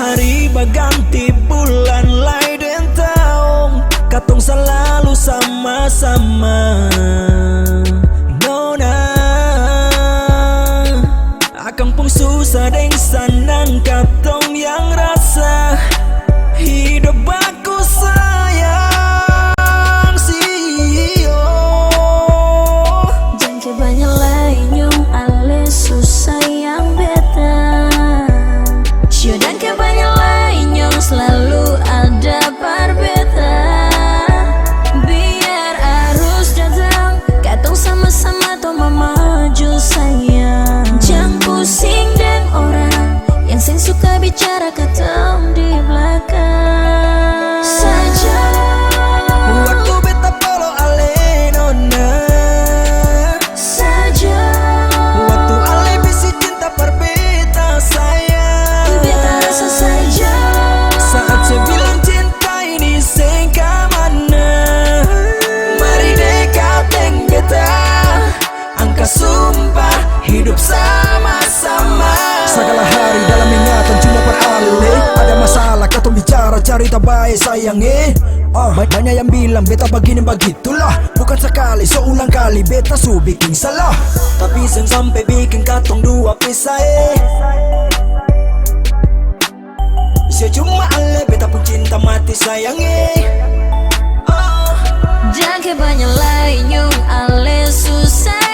hari berganti bulan lain dan tahun, katong selalu sama-sama. Nona, akang pun susah deng sanang katong yang rasa hidup aku sayang sio. Jangan banyak lain yung ale susah yang beta. Sio dan ke banyak lain yung selalu ada berbeda. Biar arus datang, katong sama-sama to memaju sayang. Jangan pusing deng orang yang sing suka bicara katong di belakang saja. Waktu beta polo ale nona Saja. waktu ale bisi cinta perbeta sayang. Beta rasa saja. Saat saya bilang cinta ini sing kamana, mari dekat deng beta, angka sumpah hidup sama-sama. Segala hari dalam ingatan cuma beralih. Ada masalah katong bicara cerita baik sayang banyak yang bilang beta begini begitulah. Bukan sekali seulang kali beta su bikin salah. Tapi sen sampai bikin katong dua pisah Saya cuma ale beta pun cinta mati sayang Jangan ke banyak lain yung ale susah